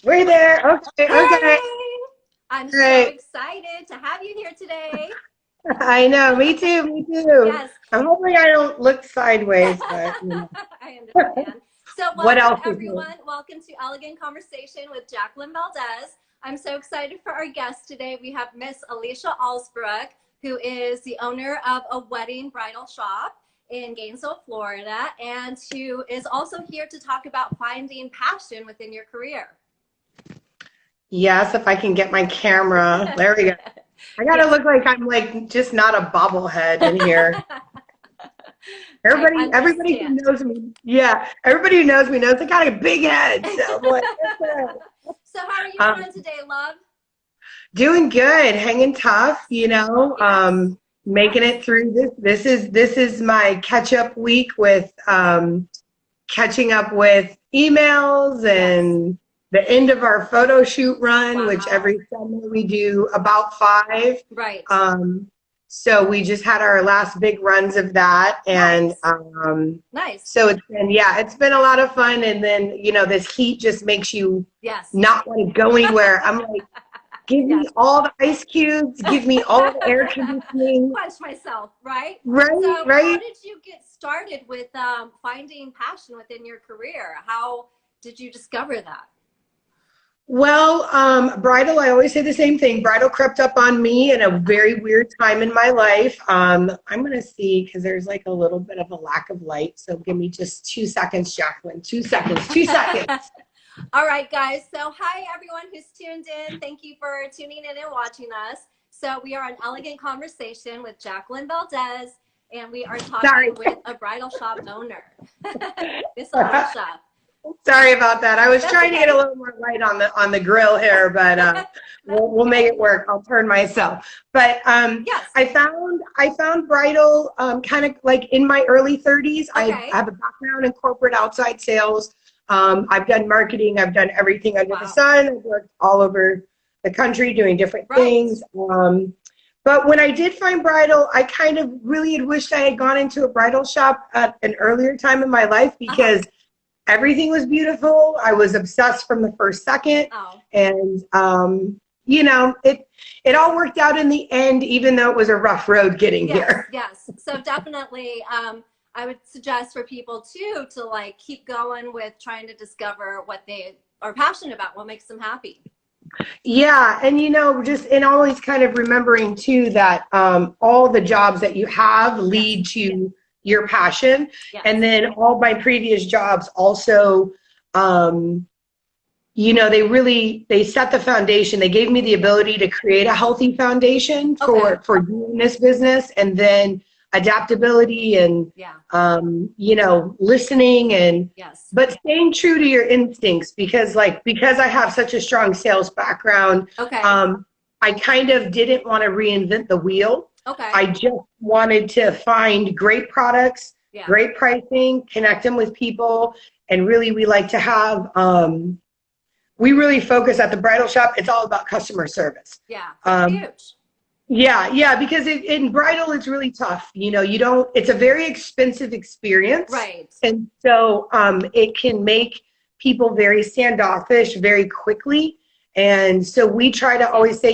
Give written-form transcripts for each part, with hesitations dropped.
We're there. Okay, okay. Hey! I'm All so right. excited to have you here today. I know. Me too. Me too. Yes, I'm hoping I don't look sideways, but I understand. So, what welcome else is new? everyone. Welcome to Elegant Conversation with Jacqueline Valdez. I'm so excited for our guest today. We have Miss Alisha Alsbrook, who is the owner of a wedding bridal shop in Gainesville, Florida, and who is also here to talk about finding passion within your career. Yes, if I can get my camera. There we go. I gotta Yes. look like I'm like just not a bobblehead in here. I Everybody who understand. knows me, yeah, everybody who knows me knows I got a big head. So I'm like, So, how are you um, doing today, love? doing good, hanging tough, Yes. making Yes. it through this. This is my catch up week with catching up with emails Yes. and the end of our photo shoot run, which Wow. every summer we do about five. Right. So we just had our last big runs of that, and Nice. Nice. so it's been a lot of fun. And then this heat just makes you Yes. not want to go anywhere. I'm like, give Yes. me all the ice cubes, give me all the air conditioning. Quench myself, right? Right, So, how right. did you get started with finding passion within your career? How did you discover that? Well, bridal, I always say the same thing. Bridal crept up on me in a very weird time in my life. I'm going to see because there's like a little bit of a lack of light. So give me just 2 seconds, Jacqueline. 2 seconds, 2 seconds. All right, guys. So, hi, everyone who's tuned in. Thank you for tuning in and watching us. So, we are on Elegant Conversation with Jacqueline Valdez, and we are Sorry. talking with a bridal shop owner, Miss Alisha. Sorry about that. I was That's trying to okay. get a little more light on the grill here, but That's we'll make okay. it work. I'll turn myself. But Yes. I found bridal kind of like in my early 30s. I Okay. have a background in corporate outside sales. I've done marketing. I've done everything under the Wow. sun. I've worked all over the country doing different Right. things. But when I did find bridal, I kind of really had wished I had gone into a bridal shop at an earlier time in my life Uh-huh. because everything was beautiful. I was obsessed from the first second. Oh, And, it all worked out in the end, even though it was a rough road getting yes, here. yes. So definitely, I would suggest for people too to like keep going with trying to discover what they are passionate about, what makes them happy. Yeah. And, just and always kind of remembering too that all the jobs that you have Yes, lead to your passion. And yes, then all my previous jobs also, they set the foundation. They gave me the ability to create a healthy foundation okay, for doing this business, and then adaptability and yeah, listening and yes, but staying true to your instincts because I have such a strong sales background. okay, um, I kind of didn't want to reinvent the wheel. okay, I just wanted to find great products, yeah, great pricing, connect them with people, and really we like to have we really focus at the bridal shop. It's all about customer service. yeah, that's Um, huge. yeah, because in bridal, it's really tough. It's a very expensive experience. Right, And so it can make people very standoffish very quickly. And so we try to yeah, always say,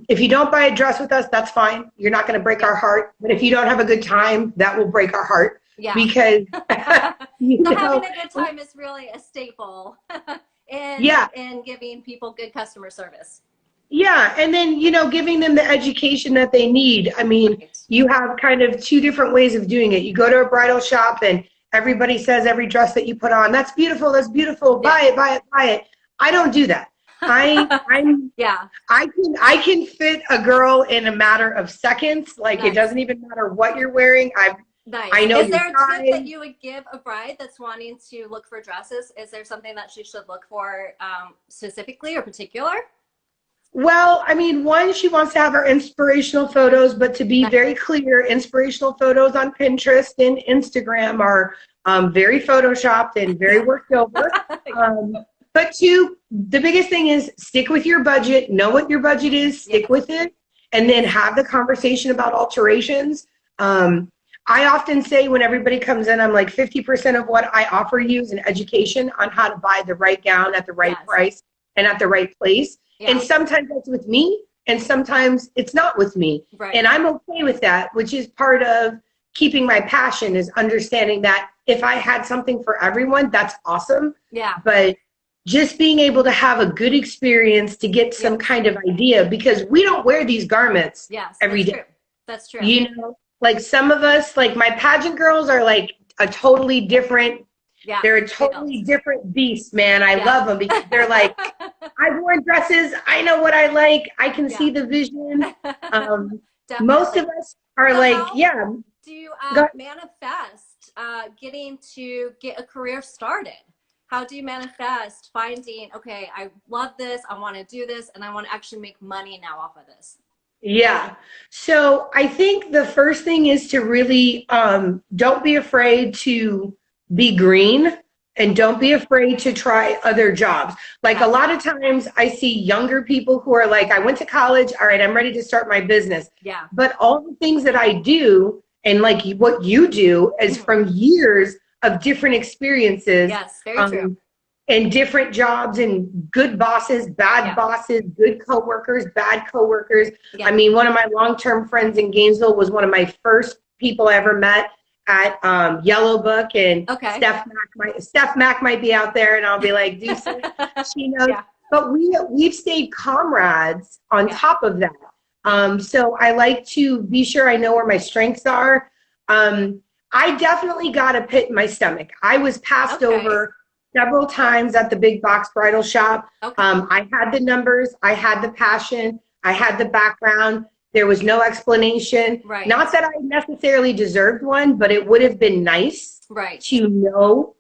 if you don't buy a dress with us, that's fine. You're not going to break yeah, our heart. But if you don't have a good time, that will break our heart yeah. because, you So having know, a good time is really a staple in yeah, giving people good customer service. Yeah, and then, giving them the education that they need. I mean, Right. you have kind of two different ways of doing it. You go to a bridal shop and everybody says every dress that you put on, that's beautiful, Yeah. buy it, buy it, buy it. I don't do that. I I'm Yeah. I can fit a girl in a matter of seconds. Like it Nice. doesn't even matter what you're wearing. I Nice. know Is your there a tip that size. you would give a bride that's wanting to look for dresses? Is there something that she should look for specifically or particular? Well, I mean, one, she wants to have her inspirational photos, but to be Nice. very clear, inspirational photos on Pinterest and Instagram are very photoshopped and very Yeah. worked over. But two, the biggest thing is stick with your budget, know what your budget is, Yes. stick with it, and then have the conversation about alterations. Um, I often say when everybody comes in, I'm like 50% of what I offer you is an education on how to buy the right gown at the right Yes. price and at the right place. Yeah. And sometimes that's with me and sometimes it's not with me. Right. And I'm okay with that, which is part of keeping my passion, is understanding that if I had something for everyone, that's awesome. Yeah. But just being able to have a good experience to get some kind of idea, because we don't wear these garments every day. True. That's true. You know, like some of us, like my pageant girls are like a totally different, they're a totally different beast, man. I love them because they're like, I've worn dresses. I know what I like. I can see the vision. Most of us are like, do you manifest getting to get a career started? How do you manifest finding, okay, I love this, I want to do this, and I want to actually make money now off of this? Yeah. So I think the first thing is to really don't be afraid to be green, and don't be afraid to try other jobs. Like a lot of times I see younger people who are like, I went to college, all right, I'm ready to start my business. Yeah. But all the things that I do and like what you do is from years of different experiences. Yes, very true. And different jobs and good bosses, bad bosses, good coworkers, bad coworkers. Yeah. I mean, one of my long-term friends in Gainesville was one of my first people I ever met at Yellow Book, and Steph Mack might be out there, and I'll be like, "Deuce," she knows. But we've stayed comrades on top of that. So I like to be sure I know where my strengths are. I definitely got a pit in my stomach. I was passed over several times at the big box bridal shop. I had the numbers, I had the passion, I had the background. There was no explanation. Right. Not that I necessarily deserved one, but it would have been nice to know,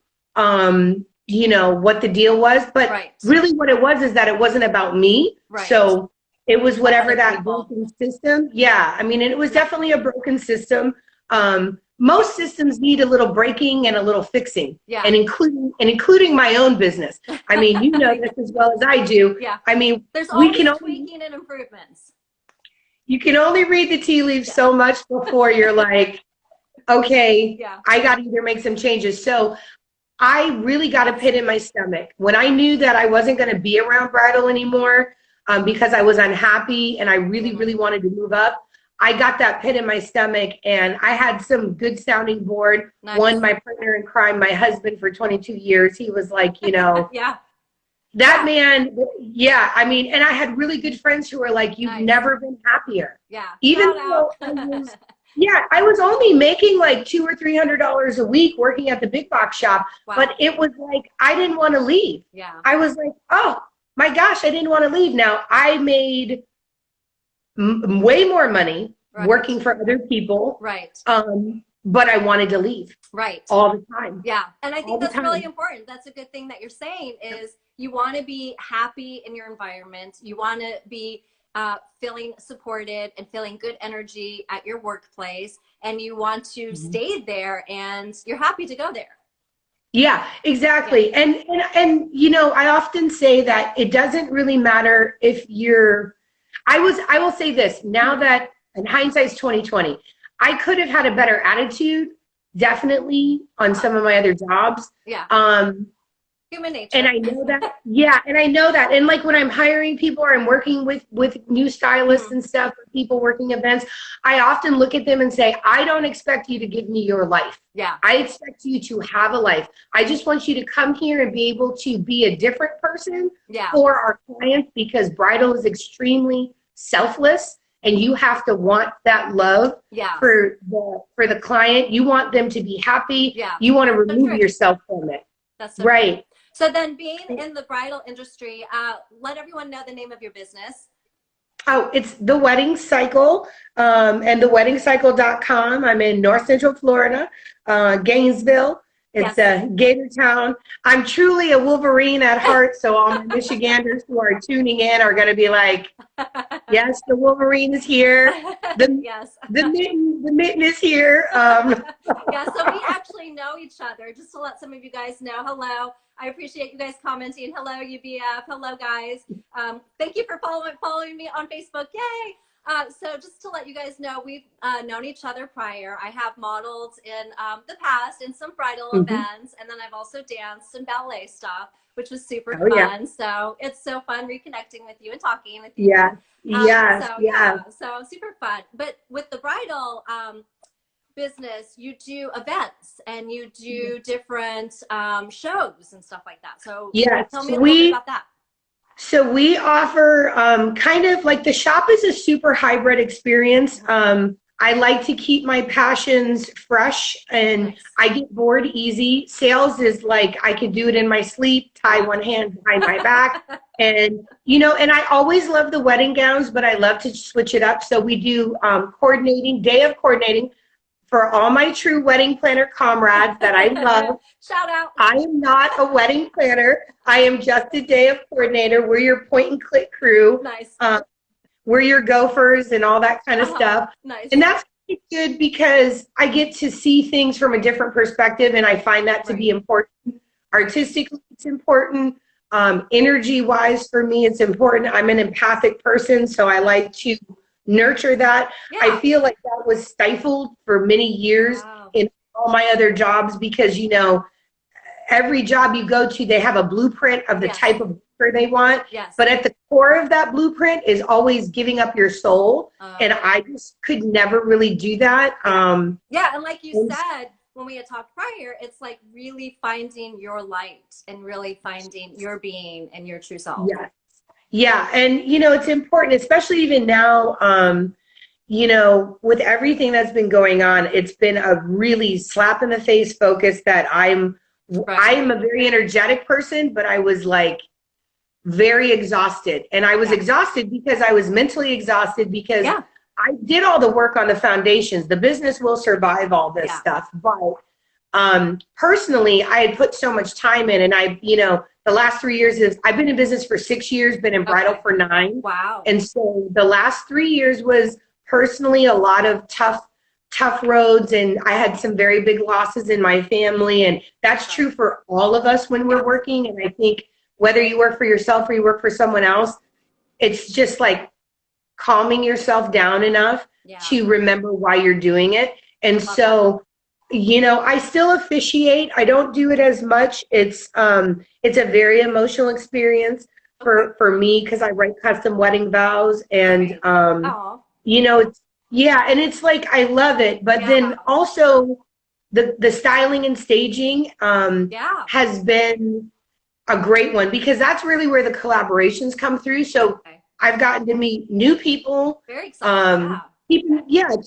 you know, what the deal was. But really what it was is that it wasn't about me. So it was whatever that broken system. Yeah, I mean, and it was definitely a broken system. Most systems need a little breaking and a little fixing, and including my own business. I mean, you know this as well as I do. I mean, there's always tweaking and improvements. You can only read the tea leaves so much before you're like, okay, I got to either make some changes. So I really got a pit in my stomach when I knew that I wasn't going to be around bridal anymore because I was unhappy and I really, really wanted to move up. I got that pit in my stomach, and I had some good sounding board. One, my partner in crime, my husband for 22 years, he was like, you know, that man, I mean, and I had really good friends who were like, you've never been happier. Even though I was only making like $200 or $300 a week working at the big box shop, but it was like, I didn't want to leave. I was like, oh my gosh, I didn't want to leave. Now I made way more money working for other people. But I wanted to leave. All the time. And I think that's really important. That's a good thing that you're saying is you want to be happy in your environment. You want to be feeling supported and feeling good energy at your workplace. And you want to stay there, and you're happy to go there. Yeah, exactly. And you know, I often say that it doesn't really matter if you're, I will say this, now that in hindsight's 2020, I could have had a better attitude, definitely, on some of my other jobs. Human nature. And I know that, and I know that. And like when I'm hiring people or I'm working with new stylists and stuff, or people working events, I often look at them and say, I don't expect you to give me your life. I expect you to have a life. I just want you to come here and be able to be a different person for our clients, because bridal is extremely selfless. And you have to want that love for the client. You want them to be happy. You want to remove yourself from it. That's so right. So then, being in the bridal industry, let everyone know the name of your business. Oh, it's The Wedding Cycle, and thewedingcycle.com. I'm in North Central Florida, Gainesville. It's a Gator Town. I'm truly a Wolverine at heart, so all my Michiganders who are tuning in are going to be like, yes, the Wolverine is here. The mitten is here. So we actually know each other, just to let some of you guys know. Hello. I appreciate you guys commenting. Hello, UBF. Hello, guys. Thank you for following me on Facebook. Yay. So just to let you guys know, we've known each other prior. I have modeled in the past in some bridal events, and then I've also danced and ballet stuff, which was super Oh, yeah. fun. So it's so fun reconnecting with you and talking with you. Yeah. Yes. So Yeah. so super fun. But with the bridal business, you do events and you do different shows and stuff like that. So Yes. tell me a little bit about that. So we offer kind of like the shop is a super hybrid experience. I like to keep my passions fresh, and I get bored easy. Sales is like I could do it in my sleep, tie one hand behind my back. And, you know, and I always love the wedding gowns, but I love to switch it up. So we do coordinating, day of coordinating for all my true wedding planner comrades that I love. Shout out. I am not a wedding planner. I am just a day of coordinator. We're your point and click crew. Nice. We're your gophers and all that kind of stuff. Nice. And that's good because I get to see things from a different perspective, and I find that to be important. Artistically, it's important. Energy-wise, for me, it's important. I'm an empathic person, so I like to nurture that. I feel like that was stifled for many years in all my other jobs because, you know, every job you go to, they have a blueprint of the type of worker they want. But at the core of that blueprint is always giving up your soul. And I just could never really do that. And like you said, when we had talked prior, it's like really finding your light and really finding your being and your true self. Yeah. And, you know, it's important, especially even now, you know, with everything that's been going on, it's been a really slap in the face focus that I'm a very energetic person, but I was like very exhausted. And I was exhausted because I was mentally exhausted because I did all the work on the foundations. The business will survive all this stuff. But personally, I had put so much time in, and I, you know, the last 3 years I've been in business for 6 years, been in bridal for 9. Wow. And so the last 3 years was personally a lot of tough roads, and I had some very big losses in my family, and that's true for all of us when we're working. And I think whether you work for yourself or you work for someone else, it's just like calming yourself down enough to remember why you're doing it. And so, you know, I still officiate. I don't do it as much. It's a very emotional experience for me because I write custom wedding vows, and you know, and it's like I love it. But then also the styling and staging has been a great one because that's really where the collaborations come through. So I've gotten to meet new people. Very exciting.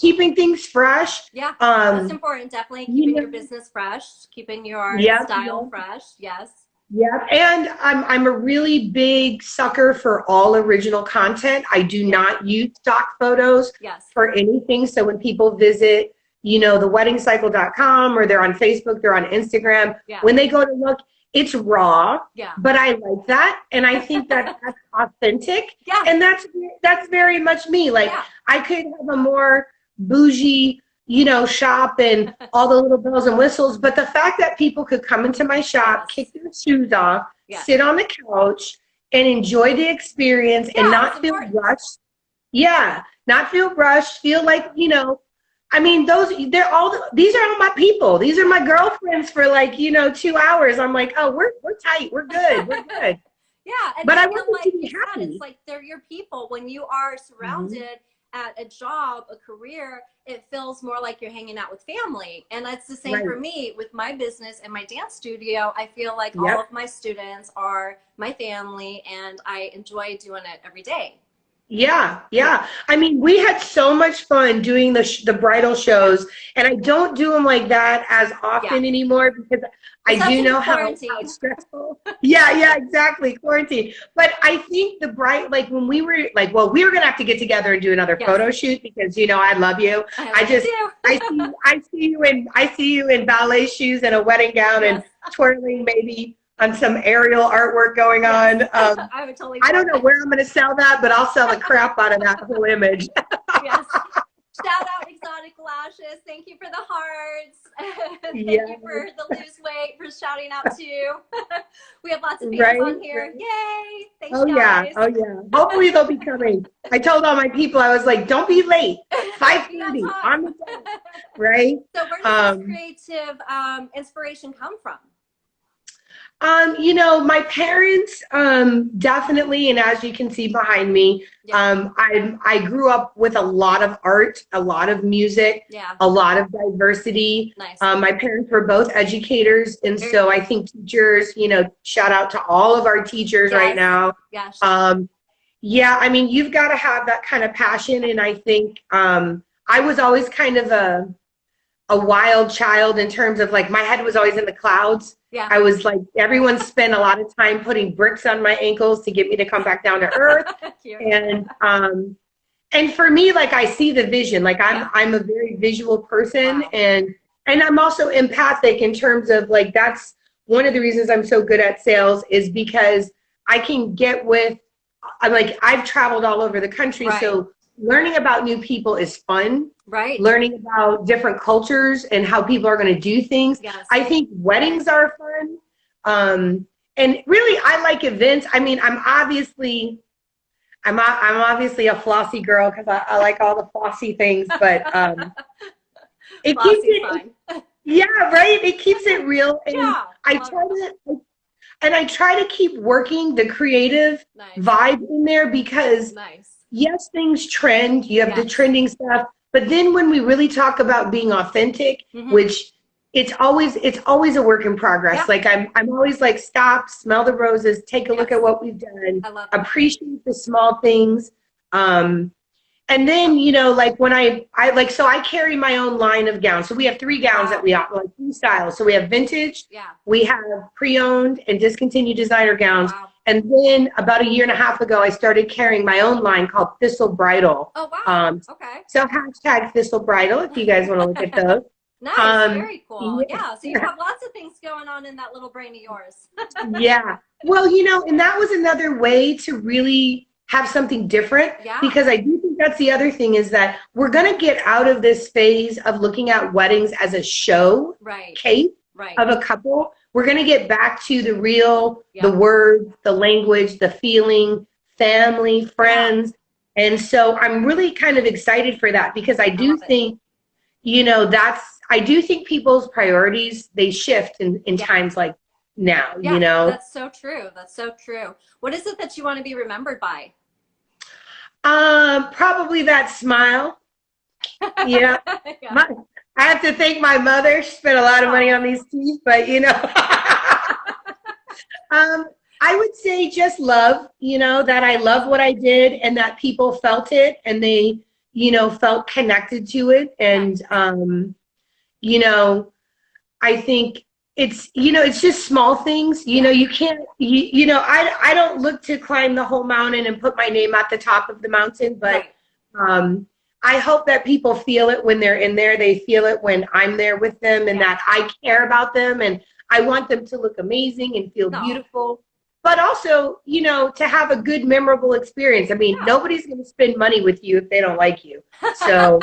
Keeping things fresh. That's important. Definitely keeping your business fresh, keeping your style fresh. Yes. Yeah, and I'm a really big sucker for all original content. I do not use stock photos for anything. So when people visit, you know, the weddingcycle.com, or they're on Facebook, they're on Instagram, when they go to look, it's raw, but I like that. And I think that that's authentic. And that's very much me. Like I could have a more bougie, you know, shop and all the little bells and whistles. But the fact that people could come into my shop, kick their shoes off, sit on the couch and enjoy the experience and not feel rushed. Not feel rushed, feel like, you know, I mean, these are all my people. These are my girlfriends for like, you know, 2 hours. I'm like, oh, we're tight. We're good. We're good. But I want like you said, it's like they're your people. When you are surrounded at a job, a career, it feels more like you're hanging out with family. And it's the same for me with my business and my dance studio. I feel like all of my students are my family, and I enjoy doing it every day. I mean, we had so much fun doing the bridal shows, and I don't do them like that as often anymore because I do know how stressful. Exactly, quarantine. But I think like when we were like, well, we were gonna have to get together and do another photo shoot because, you know, I love you. I see you in ballet shoes and a wedding gown and twirling maybe on some aerial artwork going on. I would totally. I don't know where I'm going to sell that, but I'll sell the crap out of that whole image. Shout out exotic Exotic Lashes. Thank you for the hearts. Thank Yeah. you for the lose weight, for shouting out too. We have lots of fans Right, on here. right. Yay. Thanks, Oh yeah, guys. oh yeah. Hopefully they'll be coming. I told all my people, I was like, don't be late. Be on 5:30 on the time. dot, right? So where does this creative inspiration come from? My parents, definitely, and as you can see behind me, Yeah. I grew up with a lot of art, a lot of music, Yeah. a lot of diversity. Nice. My parents were both educators, and Very so I think teachers, shout out to all of our teachers right Yes. now. Yes. Yeah, I mean, you've got to have that kind of passion, and I think I was always kind of a wild child in terms of like my head was always in the clouds. Yeah. I was like, everyone spent a lot of time putting bricks on my ankles to get me to come back down to earth. And for me, like I see the vision. Like I'm a very visual person. Wow. and I'm also empathic in terms of like that's one of the reasons I'm so good at sales is because I can get with I've traveled all over the country, Right. so learning about new people is fun. Right. Learning about different cultures and how people are going to do things. Yes. I think weddings are fun. And really, I like events. I mean, I'm obviously a flossy girl because I like all the flossy things, but it keeps it, yeah, right. It keeps it real. And Yeah, I try to keep working the creative vibe in there because yes, things trend. You have the trending stuff. But then when we really talk about being authentic, which it's always a work in progress. Yeah. Like I'm always like, stop, smell the roses, take a look at what we've done, appreciate the small things. And then, like when I carry my own line of gowns. So we have 3 gowns that we offer, like 3 styles. So we have vintage, we have pre-owned and discontinued designer gowns. Wow. And then about a year and a half ago, I started carrying my own line called Thistle Bridal. Oh, wow. Okay. So # Thistle Bridal if you guys want to look at those. Nice. Very cool. Yeah. So you have lots of things going on in that little brain of yours. Yeah. Well, and that was another way to really have something different. Yeah. Because I do think that's the other thing is that we're going to get out of this phase of looking at weddings as a show case of a couple. We're going to get back to the real, the words, the language, the feeling, family, friends. Yeah. And so I'm really kind of excited for that because I do think, I do think people's priorities, they shift in times like now, That's so true. That's so true. What is it that you want to be remembered by? Probably that smile. Yeah. I have to thank my mother. She spent a lot of money on these teeth, but I would say just love, that I love what I did and that people felt it and they, felt connected to it. And, I think it's, it's just small things, you can't, I don't look to climb the whole mountain and put my name at the top of the mountain, but, I hope that people feel it when they're in there. They feel it when I'm there with them and that I care about them and I want them to look amazing and feel beautiful, but also, to have a good, memorable experience. I mean, nobody's going to spend money with you if they don't like you. So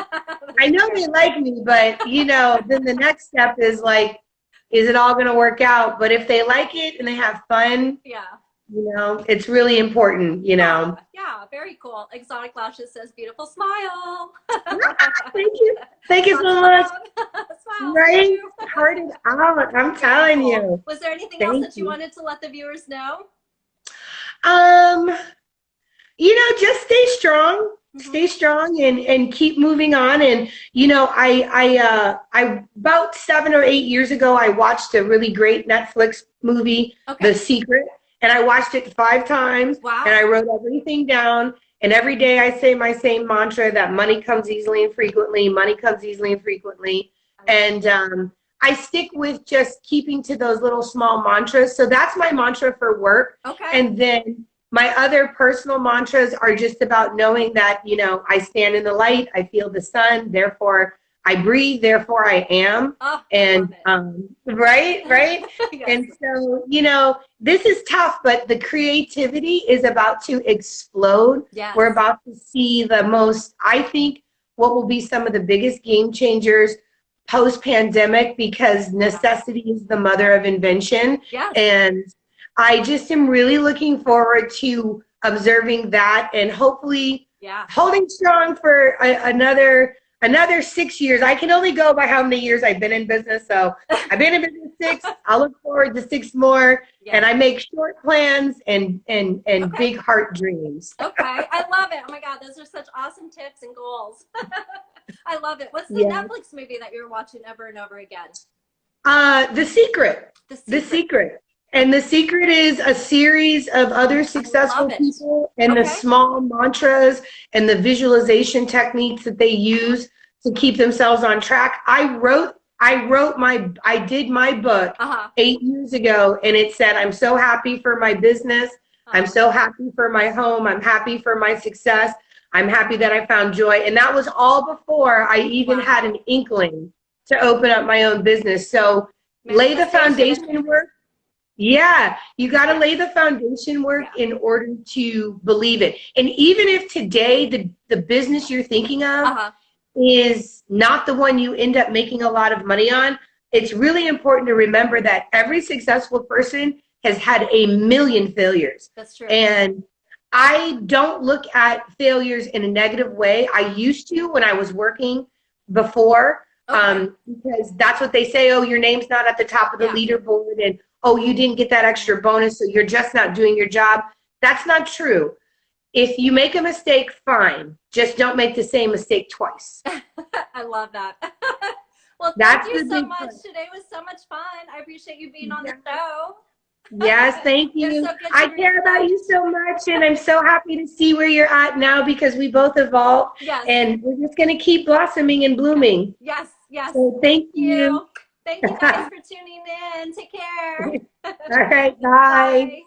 I know they like me, but, then the next step is like, is it all going to work out? But if they like it and they have fun, it's really important, Yeah, very cool. Exotic Lashes says, beautiful smile. Thank you. Thank you so much. Smile. Right? Hearted out. I'm telling you. Was there anything else that you wanted to let the viewers know? Just stay strong. Stay strong and keep moving on. And, I about 7 or 8 years ago, I watched a really great Netflix movie, The Secret. And I watched it 5 times, and I wrote everything down. And every day I say my same mantra that money comes easily and frequently, money comes easily and frequently. And I stick with just keeping to those little small mantras. So that's my mantra for work. And then my other personal mantras are just about knowing that, I stand in the light, I feel the sun, therefore I breathe, therefore I am. And right. Yes. And so, this is tough, but the creativity is about to explode. Yes. We're about to see the most, I think what will be some of the biggest game changers post-pandemic, because necessity is the mother of invention. Yes. And I just am really looking forward to observing that and hopefully holding strong for another 6 years. I can only go by how many years I've been in business. So I've been in business 6. I'll look forward to 6 more. Yeah. And I make short plans and big heart dreams. Okay, I love it. Oh my God, those are such awesome tips and goals. I love it. What's the Netflix movie that you're watching over and over again? The Secret. The Secret. And The Secret is a series of other successful people and the small mantras and the visualization techniques that they use to keep themselves on track. I did my book 8 years ago, and it said, I'm so happy for my business. I'm so happy for my home. I'm happy for my success. I'm happy that I found joy. And that was all before I even had an inkling to open up my own business. So lay the foundation work. Yeah, you got to lay the foundation work in order to believe it. And even if today the business you're thinking of is not the one you end up making a lot of money on, it's really important to remember that every successful person has had a million failures. That's true. And I don't look at failures in a negative way. I used to when I was working before, because that's what they say. Oh, your name's not at the top of the leaderboard, and oh, you didn't get that extra bonus, so you're just not doing your job. That's not true. If you make a mistake, fine. Just don't make the same mistake twice. I love that. Well, thank you so much. Today was so much fun. I appreciate you being on the show. Yes, thank you. So I care about you so much, and I'm so happy to see where you're at now because we both evolved. Yes. And we're just going to keep blossoming and blooming. Yes, yes. So thank you. Thank you guys for tuning in. Take care. All right, bye. Bye.